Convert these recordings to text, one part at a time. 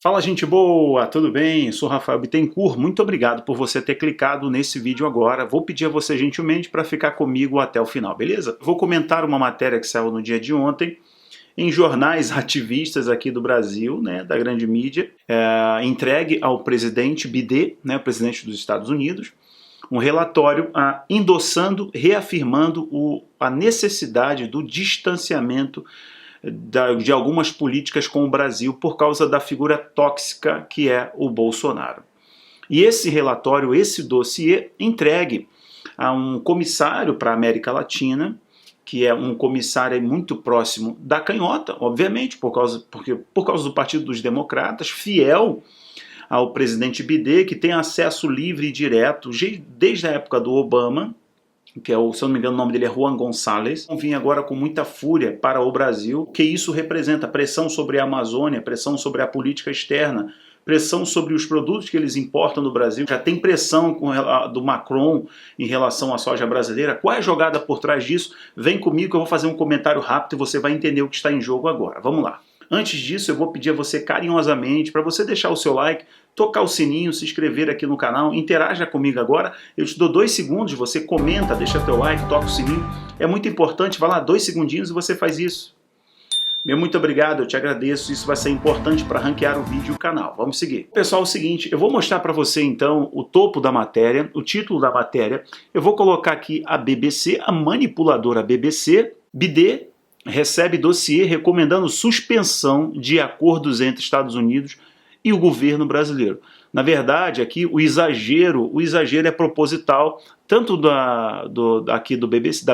Fala, gente boa, tudo bem? Sou Rafael Bittencourt, muito obrigado por você ter clicado nesse vídeo agora. Vou pedir a você gentilmente para ficar comigo até o final, beleza? Vou comentar uma matéria que saiu no dia de ontem em jornais ativistas aqui do Brasil, né, da grande mídia, entregue ao presidente Biden, né, o presidente dos Estados Unidos, um relatório endossando, reafirmando a necessidade do distanciamento de algumas políticas com o Brasil por causa da figura tóxica que é o Bolsonaro. E esse relatório, esse dossiê, entregue a um comissário para a América Latina, que é um comissário muito próximo da canhota, obviamente, por causa do Partido dos Democratas, fiel ao presidente Biden, que tem acesso livre e direto desde a época do Obama, que é se eu não me engano o nome dele é Juan González, vim agora com muita fúria para o Brasil, que isso representa pressão sobre a Amazônia, pressão sobre a política externa, pressão sobre os produtos que eles importam do Brasil. Já tem pressão do Macron em relação à soja brasileira. Qual é a jogada por trás disso? Vem comigo que eu vou fazer um comentário rápido e você vai entender o que está em jogo agora. Vamos lá. Antes disso, eu vou pedir a você carinhosamente para você deixar o seu like, tocar o sininho, se inscrever aqui no canal, interaja comigo agora. Eu te dou 2 segundos, você comenta, deixa teu like, toca o sininho. É muito importante, vai lá, 2 segundinhos e você faz isso. Meu muito obrigado, eu te agradeço, isso vai ser importante para ranquear o vídeo e o canal. Vamos seguir. Pessoal, é o seguinte, eu vou mostrar para você então o topo da matéria, o título da matéria. Eu vou colocar aqui a BBC, a manipuladora BBC, Biden recebe dossiê recomendando suspensão de acordos entre Estados Unidos e o governo brasileiro. Na verdade, aqui o exagero é proposital, tanto da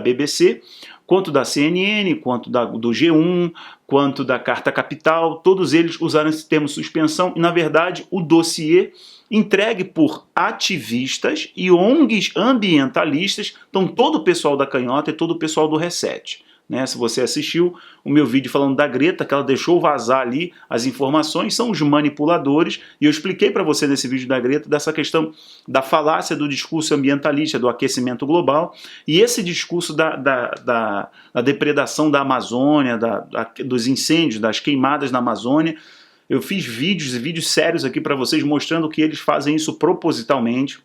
BBC, quanto da CNN, quanto do G1, quanto da Carta Capital, todos eles usaram esse termo suspensão, e na verdade o dossiê entregue por ativistas e ONGs ambientalistas, então todo o pessoal da canhota e todo o pessoal do Reset. Né, se você assistiu o meu vídeo falando da Greta, que ela deixou vazar ali as informações, são os manipuladores, e eu expliquei para você nesse vídeo da Greta dessa questão da falácia do discurso ambientalista, do aquecimento global, e esse discurso da depredação da Amazônia, dos incêndios, das queimadas na Amazônia. Eu fiz vídeos sérios aqui para vocês mostrando que eles fazem isso propositalmente.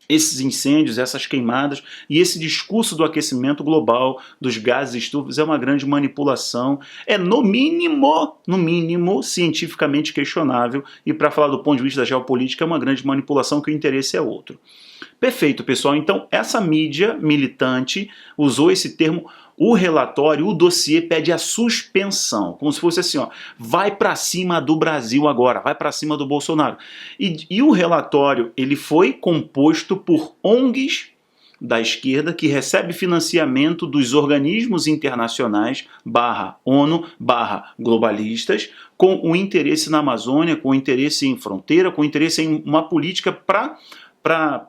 Esses incêndios, essas queimadas e esse discurso do aquecimento global, dos gases estufas, é uma grande manipulação, é no mínimo, cientificamente questionável, e para falar do ponto de vista da geopolítica, é uma grande manipulação que o interesse é outro. Perfeito, pessoal, então essa mídia militante usou esse termo. O relatório, o dossiê pede a suspensão, como se fosse assim, ó, vai para cima do Brasil agora, vai para cima do Bolsonaro. E o relatório, ele foi composto por ONGs da esquerda que recebe financiamento dos organismos internacionais /ONU /globalistas, com o interesse na Amazônia, com o interesse em fronteira, com o interesse em uma política para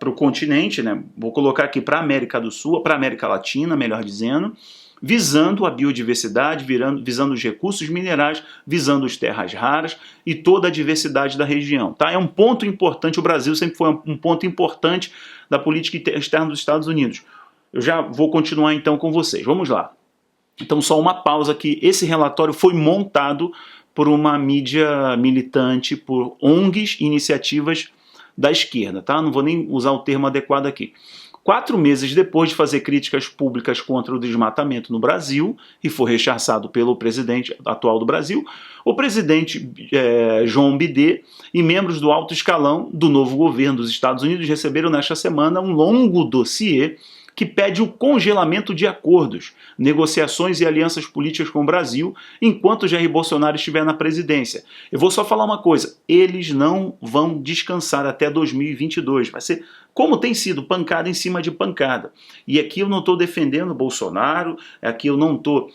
o continente, né? Vou colocar aqui para a América do Sul, para a América Latina, melhor dizendo, visando a biodiversidade, visando os recursos minerais, visando as terras raras e toda a diversidade da região. Tá? É um ponto importante, o Brasil sempre foi um ponto importante da política externa dos Estados Unidos. Eu já vou continuar então com vocês, vamos lá. Então só uma pausa aqui, esse relatório foi montado por uma mídia militante, por ONGs, iniciativas da esquerda, tá? Não vou nem usar o termo adequado aqui. 4 meses depois de fazer críticas públicas contra o desmatamento no Brasil, e foi rechaçado pelo presidente atual do Brasil, o presidente João Biden e membros do alto escalão do novo governo dos Estados Unidos receberam nesta semana um longo dossiê que pede o congelamento de acordos, negociações e alianças políticas com o Brasil, enquanto Jair Bolsonaro estiver na presidência. Eu vou só falar uma coisa, eles não vão descansar até 2022, vai ser como tem sido, pancada em cima de pancada. E aqui eu não estou defendendo Bolsonaro, aqui eu não estou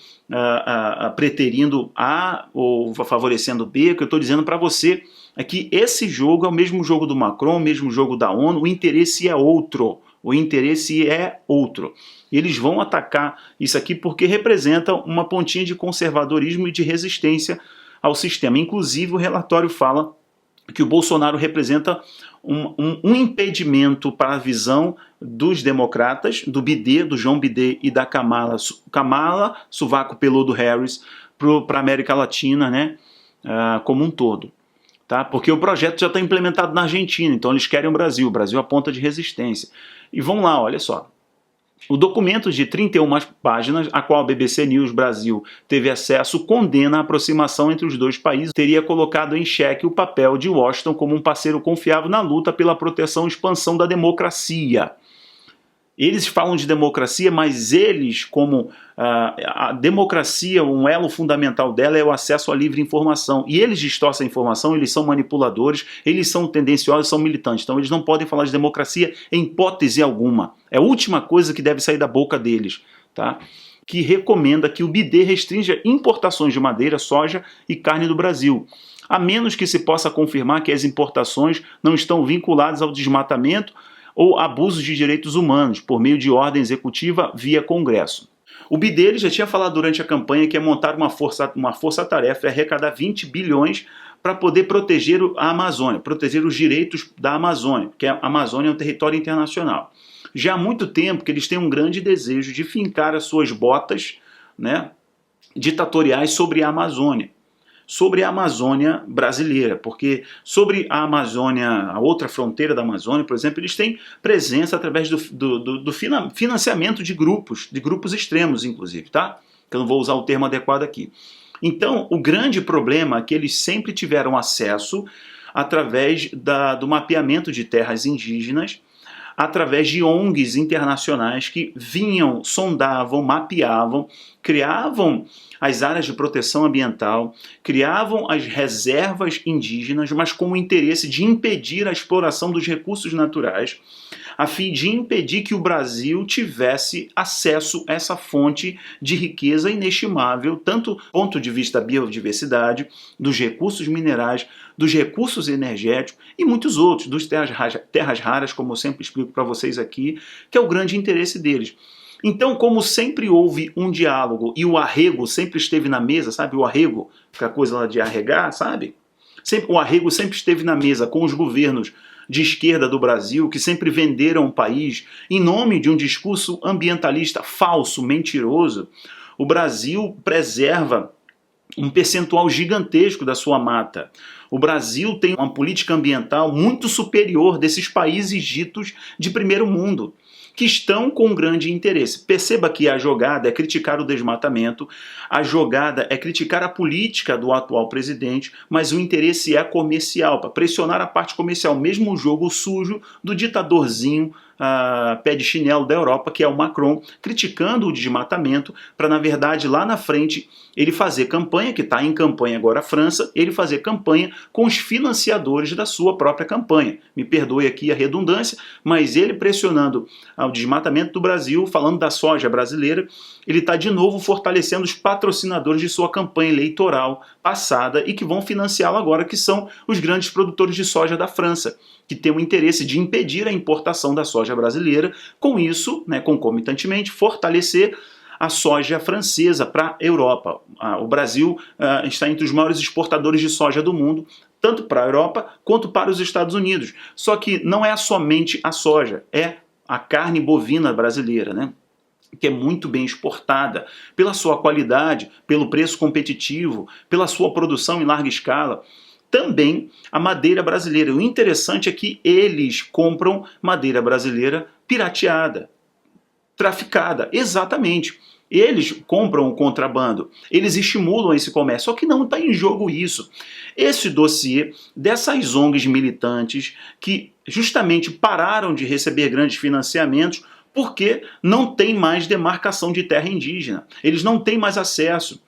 preterindo A ou favorecendo B, o que eu estou dizendo para você é que esse jogo é o mesmo jogo do Macron, o mesmo jogo da ONU, o interesse é outro. O interesse é outro. Eles vão atacar isso aqui porque representa uma pontinha de conservadorismo e de resistência ao sistema. Inclusive, o relatório fala que o Bolsonaro representa um impedimento para a visão dos democratas, do Biden, do João Biden e da Kamala sovaco peludo Harris, para a América Latina, né, como um todo. tá? Porque o projeto já está implementado na Argentina, então eles querem o Brasil é a ponta de resistência. E vão lá, olha só. O documento de 31 páginas, a qual a BBC News Brasil teve acesso, condena a aproximação entre os dois países, teria colocado em xeque o papel de Washington como um parceiro confiável na luta pela proteção e expansão da democracia. Eles falam de democracia, mas eles, como a democracia, um elo fundamental dela é o acesso à livre informação. E eles distorcem a informação, eles são manipuladores, eles são tendenciosos, são militantes. Então eles não podem falar de democracia em hipótese alguma. É a última coisa que deve sair da boca deles, tá? Que recomenda que o BID restrinja importações de madeira, soja e carne do Brasil, a menos que se possa confirmar que as importações não estão vinculadas ao desmatamento ou abusos de direitos humanos, por meio de ordem executiva via Congresso. O BID ele já tinha falado durante a campanha que ia montar uma força-tarefa e arrecadar 20 bilhões para poder proteger a Amazônia, proteger os direitos da Amazônia, porque a Amazônia é um território internacional. Já há muito tempo que eles têm um grande desejo de fincar as suas botas, né, ditatoriais sobre a Amazônia brasileira, porque sobre a Amazônia, a outra fronteira da Amazônia, por exemplo, eles têm presença através do financiamento de grupos extremos, inclusive, tá? Que eu não vou usar o termo adequado aqui. Então, o grande problema é que eles sempre tiveram acesso através do mapeamento de terras indígenas, através de ONGs internacionais que vinham, sondavam, mapeavam, criavam as áreas de proteção ambiental, criavam as reservas indígenas, mas com o interesse de impedir a exploração dos recursos naturais, a fim de impedir que o Brasil tivesse acesso a essa fonte de riqueza inestimável, tanto do ponto de vista da biodiversidade, dos recursos minerais, dos recursos energéticos e muitos outros, dos terras raras, como eu sempre explico para vocês aqui, que é o grande interesse deles. Então, como sempre houve um diálogo e o arrego sempre esteve na mesa, sabe? O arrego, que é a coisa lá de arregar, sabe? O arrego sempre esteve na mesa com os governos de esquerda do Brasil, que sempre venderam o país em nome de um discurso ambientalista falso, mentiroso. O Brasil preserva um percentual gigantesco da sua mata. O Brasil tem uma política ambiental muito superior desses países ditos de primeiro mundo, que estão com grande interesse. Perceba que a jogada é criticar o desmatamento, a jogada é criticar a política do atual presidente, mas o interesse é comercial, para pressionar a parte comercial, mesmo o jogo sujo do ditadorzinho pé de chinelo da Europa, que é o Macron, criticando o desmatamento, para, na verdade, lá na frente, ele fazer campanha, que está em campanha agora a França, ele fazer campanha com os financiadores da sua própria campanha. Me perdoe aqui a redundância, mas ele pressionando o desmatamento do Brasil, falando da soja brasileira, ele está de novo fortalecendo os patrocinadores de sua campanha eleitoral passada e que vão financiá-la agora, que são os grandes produtores de soja da França, que tem o interesse de impedir a importação da soja brasileira, com isso, né, concomitantemente, fortalecer a soja francesa para a Europa. O Brasil está entre os maiores exportadores de soja do mundo, tanto para a Europa quanto para os Estados Unidos. Só que não é somente a soja, é a carne bovina brasileira, né? Que é muito bem exportada pela sua qualidade, pelo preço competitivo, pela sua produção em larga escala. Também a madeira brasileira. O interessante é que eles compram madeira brasileira pirateada, traficada, exatamente. Eles compram o contrabando, eles estimulam esse comércio, só que não está em jogo isso. Esse dossiê dessas ONGs militantes que justamente pararam de receber grandes financiamentos porque não tem mais demarcação de terra indígena, eles não têm mais acesso.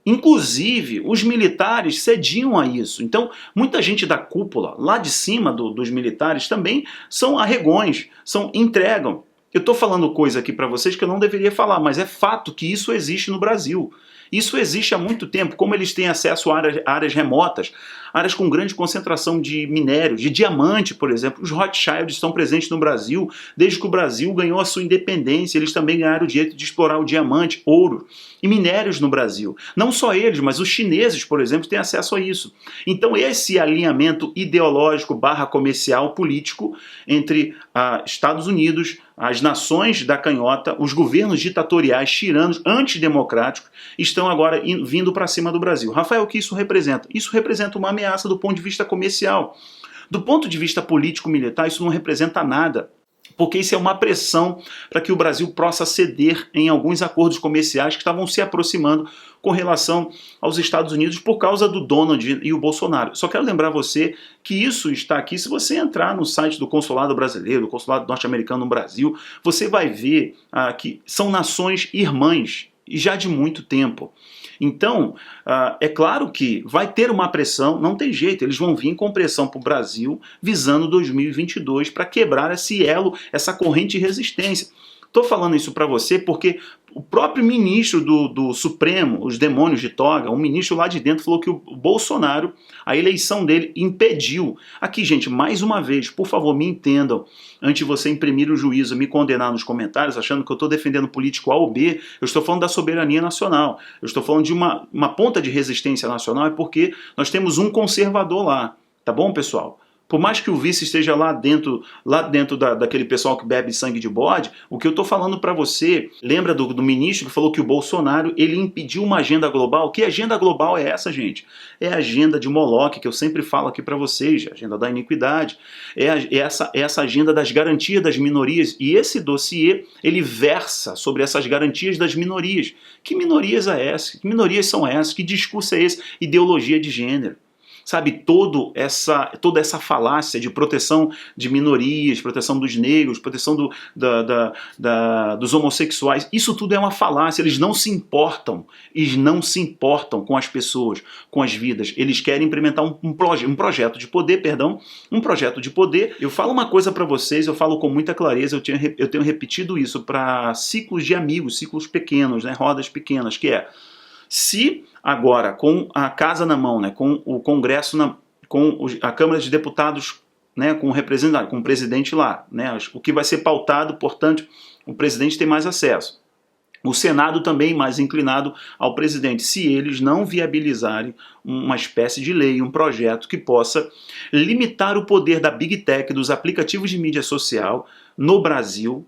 Inclusive, os militares cediam a isso. Então, muita gente da cúpula, lá de cima dos militares, também são arregões, entregam. Eu estou falando coisa aqui para vocês que eu não deveria falar, mas é fato que isso existe no Brasil. Isso existe há muito tempo, como eles têm acesso a áreas remotas, áreas com grande concentração de minérios, de diamante, por exemplo. Os Rothschilds estão presentes no Brasil, desde que o Brasil ganhou a sua independência, eles também ganharam o direito de explorar o diamante, ouro e minérios no Brasil. Não só eles, mas os chineses, por exemplo, têm acesso a isso. Então esse alinhamento ideológico / comercial político entre Estados Unidos, as nações da canhota, os governos ditatoriais, tiranos, antidemocráticos, está estão agora vindo para cima do Brasil. Rafael, o que isso representa? Isso representa uma ameaça do ponto de vista comercial. Do ponto de vista político-militar, isso não representa nada, porque isso é uma pressão para que o Brasil possa ceder em alguns acordos comerciais que estavam se aproximando com relação aos Estados Unidos por causa do Donald e o Bolsonaro. Só quero lembrar você que isso está aqui, se você entrar no site do Consulado Brasileiro, do Consulado Norte-Americano no Brasil, você vai ver que são nações irmãs, e já de muito tempo. Então, é claro que vai ter uma pressão, não tem jeito, eles vão vir com pressão para o Brasil, visando 2022 para quebrar esse elo, essa corrente de resistência. Estou falando isso para você porque o próprio ministro do Supremo, os demônios de toga, um ministro lá de dentro falou que o Bolsonaro, a eleição dele impediu. Aqui, gente, mais uma vez, por favor, me entendam, antes de você imprimir o juízo e me condenar nos comentários, achando que eu estou defendendo político A ou B, eu estou falando da soberania nacional, eu estou falando de uma ponta de resistência nacional, é porque nós temos um conservador lá, tá bom, pessoal? Por mais que o vice esteja lá dentro daquele pessoal que bebe sangue de bode, o que eu estou falando para você, lembra do ministro que falou que o Bolsonaro ele impediu uma agenda global? Que agenda global é essa, gente? É a agenda de Moloque, que eu sempre falo aqui para vocês, a agenda da iniquidade, essa agenda das garantias das minorias, e esse dossiê, ele versa sobre essas garantias das minorias. Que minorias é essa? Que minorias são essas? Que discurso é esse? Ideologia de gênero. Sabe, toda essa falácia de proteção de minorias, proteção dos negros, proteção dos homossexuais, isso tudo é uma falácia, eles não se importam com as pessoas, com as vidas, eles querem implementar um projeto de poder, um projeto de poder. Eu falo uma coisa para vocês, eu falo com muita clareza, eu tenho repetido isso para ciclos de amigos, ciclos pequenos, né, rodas pequenas, que é: se agora, com a casa na mão, né, com o Congresso, com a Câmara de Deputados, né, com o representante, com o presidente lá, né, o que vai ser pautado, portanto, o presidente tem mais acesso. O Senado também mais inclinado ao presidente, se eles não viabilizarem uma espécie de lei, um projeto que possa limitar o poder da Big Tech, dos aplicativos de mídia social no Brasil,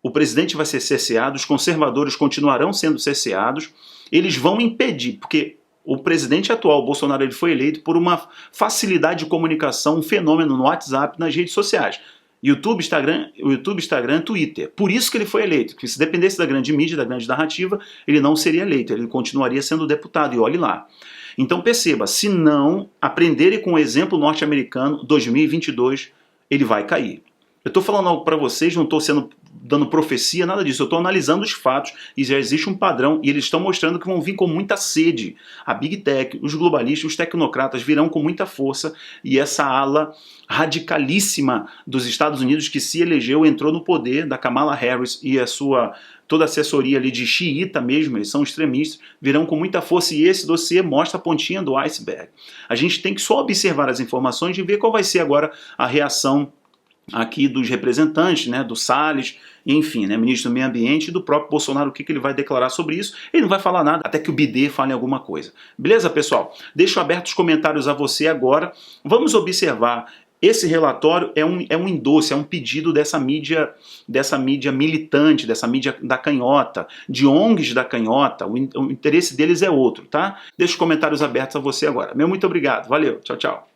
o presidente vai ser cerceado, os conservadores continuarão sendo cerceados, eles vão impedir, porque o presidente atual, Bolsonaro, ele foi eleito por uma facilidade de comunicação, um fenômeno no WhatsApp, nas redes sociais. YouTube, Instagram, Twitter. Por isso que ele foi eleito, porque se dependesse da grande mídia, da grande narrativa, ele não seria eleito, ele continuaria sendo deputado, e olhe lá. Então perceba, se não aprenderem com o exemplo norte-americano, 2022, ele vai cair. Eu estou falando algo para vocês, não estou dando profecia, nada disso. Eu estou analisando os fatos e já existe um padrão e eles estão mostrando que vão vir com muita sede. A Big Tech, os globalistas, os tecnocratas virão com muita força e essa ala radicalíssima dos Estados Unidos que se elegeu, entrou no poder, da Kamala Harris e toda a assessoria ali de xiita mesmo, eles são extremistas, virão com muita força e esse dossiê mostra a pontinha do iceberg. A gente tem que só observar as informações e ver qual vai ser agora a reação aqui dos representantes, né, do Salles, enfim, né, ministro do Meio Ambiente, e do próprio Bolsonaro, o que ele vai declarar sobre isso. Ele não vai falar nada até que o BD fale alguma coisa. Beleza, pessoal? Deixo abertos os comentários a você agora. Vamos observar. Esse relatório é um endosse, é um pedido dessa mídia militante, dessa mídia da canhota, de ONGs da canhota. O interesse deles é outro, tá? Deixo os comentários abertos a você agora. Meu muito obrigado. Valeu. Tchau, tchau.